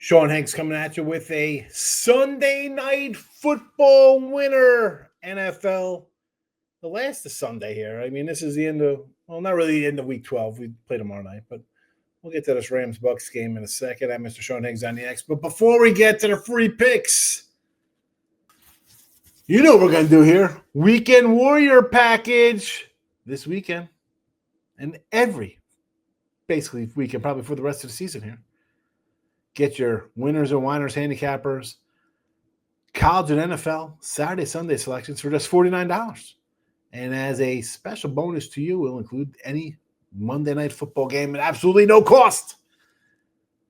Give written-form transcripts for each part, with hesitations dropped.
Sean Hanks coming at you with a Sunday night football winner. NFL. The last of Sunday here. I mean, this is the end of, well, not really the end of week 12. We play tomorrow night, but we'll get to this Rams-Bucs game in a second. I'm Mr. Sean Hanks on the X. But before we get to the free picks, you know what we're going to do here. Weekend Warrior package this weekend and every basically weekend, probably for the rest of the season here. Get your winners and whiners, handicappers, college and NFL, Saturday, Sunday selections for just $49. And as a special bonus to you, we'll include any Monday night football game at absolutely no cost.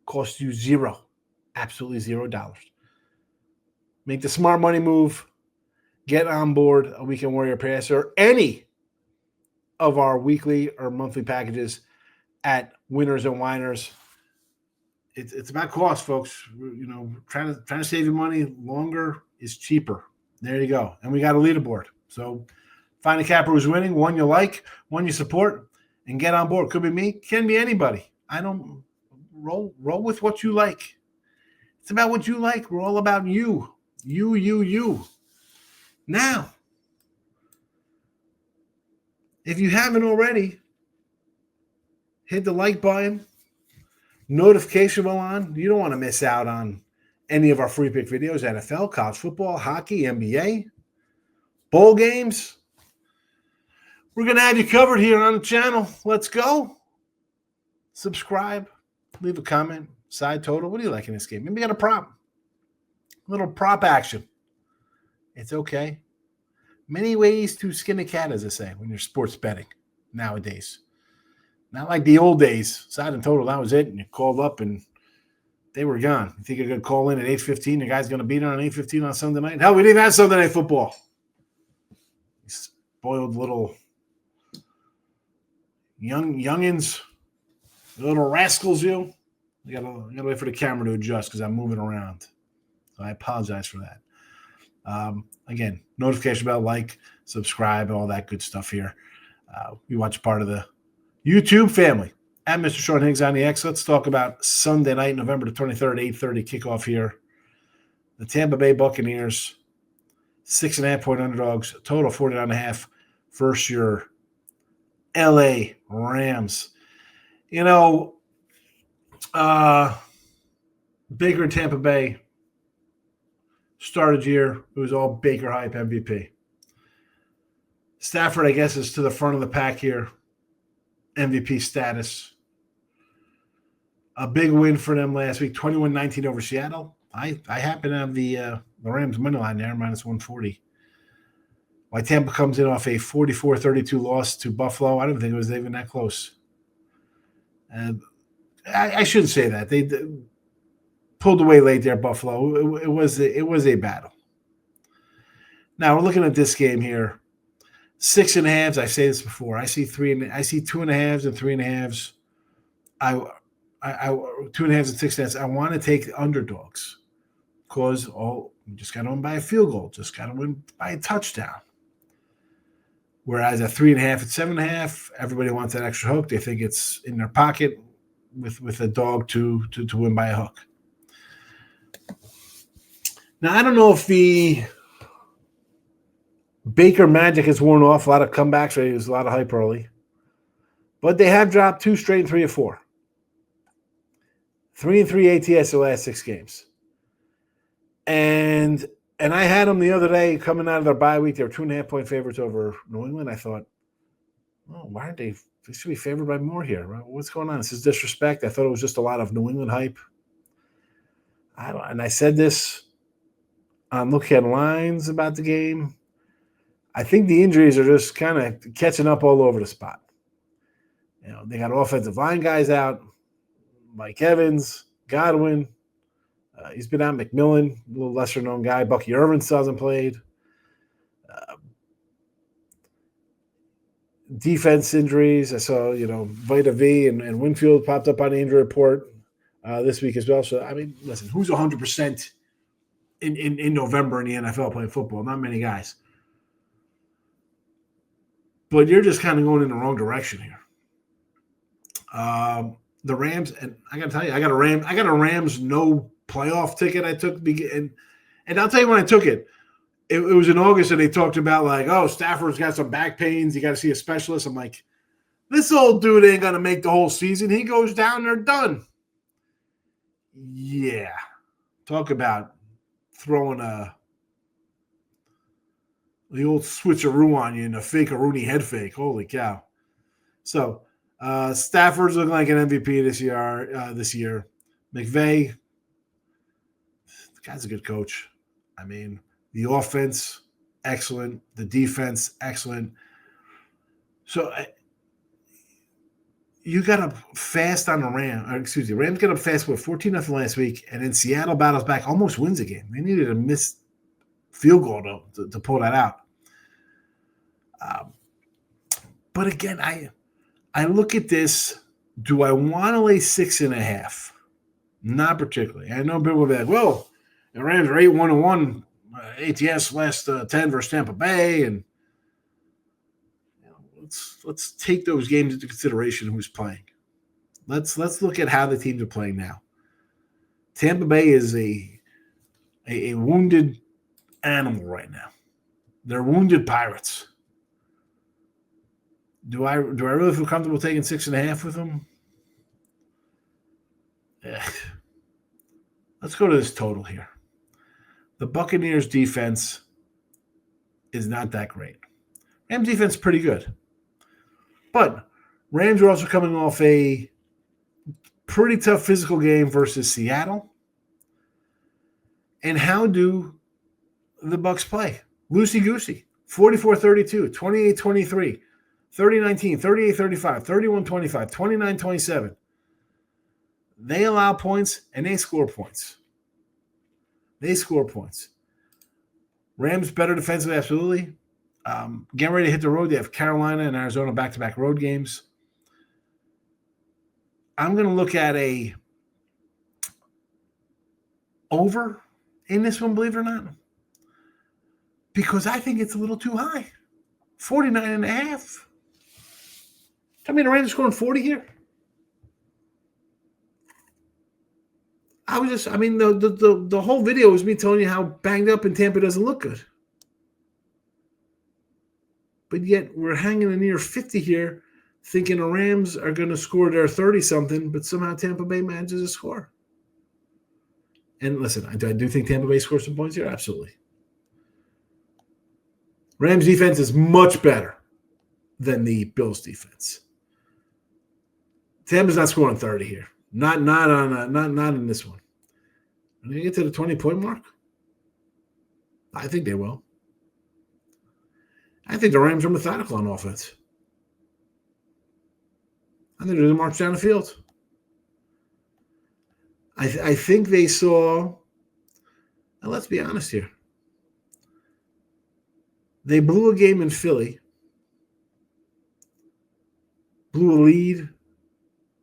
Cost you zero. Absolutely $0. Make the smart money move. Get on board a Weekend Warrior Pass or any of our weekly or monthly packages at Winners and Whiners. It's about cost, folks. You know, trying to save you money. Longer is cheaper. There you go. And we got a leaderboard. So find a capper who's winning, one you like, one you support, and get on board. Could be me, can be anybody. I don't roll with what you like. It's about what you like. We're all about you. You. Now, if you haven't already, hit the like button. Notification bell on. You don't want to miss out on any of our free pick videos. NFL, college football, hockey, NBA, bowl games. We're going to have you covered here on the channel. Let's go. Subscribe. Leave a comment. Side total. What do you like in this game? Maybe you got a prop. A little prop action. It's okay. Many ways to skin a cat, as I say, when you're sports betting nowadays. Not like the old days. Side and total, that was it. And you called up and they were gone. You think you're going to call in at 8:15? Your guy's going to beat it on 8:15 on Sunday night? Hell, we didn't have Sunday night football. You spoiled little youngins, little rascals, you. You gotta wait for the camera to adjust because I'm moving around. So I apologize for that. Again, notification bell, like, subscribe, all that good stuff here. We watch part of the YouTube family at Mr. Sean Higgs on the X. Let's talk about Sunday night, November the 23rd, 8:30 kickoff here. The Tampa Bay Buccaneers, 6.5-point underdogs, total 49.5 versus your LA Rams. You know, Baker and Tampa Bay started year. It was all Baker hype MVP. Stafford, I guess, is to the front of the pack here. MVP status. A big win for them last week, 21-19 over Seattle. I happen to have the Rams money line there, minus 140. Why Tampa comes in off a 44-32 loss to Buffalo. I don't think it was even that close. I shouldn't say that. They pulled away late there, Buffalo. It was a battle. Now we're looking at this game here. 6.5s. I say this before. I see 2.5s and 3.5s. I 2.5s and 6.5s. I want to take the underdogs because you just got to win by a field goal. Just got to win by a touchdown. Whereas at 3.5 and 7.5, everybody wants that extra hook. They think it's in their pocket with a dog to win by a hook. Now I don't know if the Baker magic has worn off. A lot of comebacks. There's a lot of hype early. But they have dropped 2 straight and 3 of 4. 3 and 3 ATS the last 6 games. And I had them the other day coming out of their bye week. They were 2.5-point favorites over New England. I thought, oh, why aren't they? They should be favored by more here. What's going on? This is disrespect. I thought it was just a lot of New England hype. And I said this on Look Ahead Lines about the game. I think the injuries are just kind of catching up all over the spot. You know, they got offensive line guys out. Mike Evans, Godwin. He's been out. McMillan, a little lesser-known guy. Bucky Irvin still hasn't played. Defense injuries. I saw, Vita V and Winfield popped up on the injury report this week as well. So, I mean, listen, who's 100% in November in the NFL playing football? Not many guys. But you're just kind of going in the wrong direction here. the Rams, and I got to tell you, I got a Rams no playoff ticket I took, and I'll tell you when I took it. It was in August, and they talked about like, oh, Stafford's got some back pains. You got to see a specialist. I'm like, this old dude ain't gonna make the whole season. He goes down, they're done. Yeah, talk about throwing the old switcheroo on you and a fake a Rooney head fake. Holy cow! So Stafford's looking like an MVP this year. McVay, the guy's a good coach. I mean, the offense, excellent. The defense, excellent. So you got to fast on the Rams. Rams got up fast with 14-0 last week, and then Seattle battles back, almost wins the game. They needed a missed field goal to pull that out. But again, I look at this. Do I want to lay 6.5? Not particularly. I know people will be like, well, the Rams are 8-1-1 ATS last 10 versus Tampa Bay, and let's take those games into consideration. Who's playing? Let's look at how the teams are playing now. Tampa Bay is a wounded animal right now. They're wounded pirates. Do I really feel comfortable taking 6.5 with them? Let's go to this total here. The Buccaneers defense is not that great. Rams defense is pretty good. But Rams are also coming off a pretty tough physical game versus Seattle. And how do the Bucs play? Loosey-goosey. 44-32, 28-23, 30-19, 38-35, 31-25, 29-27. They allow points, and they score points. Rams better defensively, absolutely. Getting ready to hit the road. They have Carolina and Arizona back-to-back road games. I'm going to look at a over in this one, believe it or not, because I think it's a little too high. 49.5. Tell me the Rams are scoring 40 here. The whole video was me telling you how banged up and Tampa doesn't look good. But yet we're hanging in near 50 here, thinking the Rams are going to score their 30-something, but somehow Tampa Bay manages to score. And listen, I do think Tampa Bay scores some points here. Absolutely. Rams defense is much better than the Bills defense. Tampa's not scoring 30 here. Not in this one. When they get to the 20-point mark, I think they will. I think the Rams are methodical on offense. I think they're going to march down the field. I think they saw, and let's be honest here, they blew a game in Philly, blew a lead,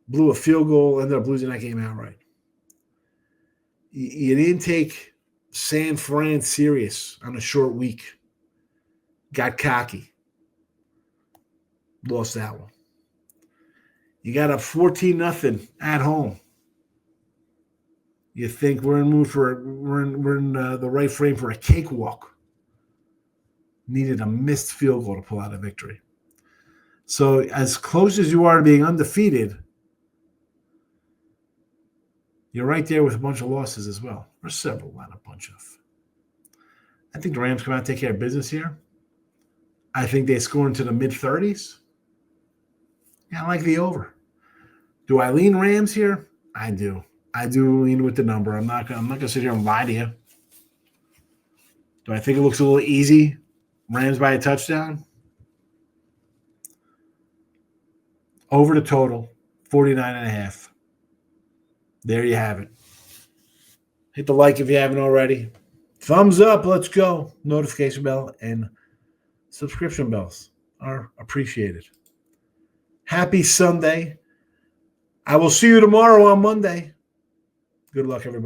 blew a field goal, ended up losing that game outright. You didn't take San Fran serious on a short week. Got cocky. Lost that one. You got up 14-0 at home. You think we're in the right frame for a cakewalk. Needed a missed field goal to pull out a victory. So as close as you are to being undefeated, you're right there with a bunch of losses as well. Or several, not a bunch of. I think the Rams come out and take care of business here. I think they score into the mid-30s. Yeah, I like the over. Do I lean Rams here? I do. I do lean with the number. I'm not gonna sit here and lie to you. Do I think it looks a little easy? Rams by a touchdown? Over the total, 49.5. There you have it. Hit the like if you haven't already. Thumbs up. Let's go. Notification bell and subscription bells are appreciated. Happy Sunday. I will see you tomorrow on Monday. Good luck, everybody.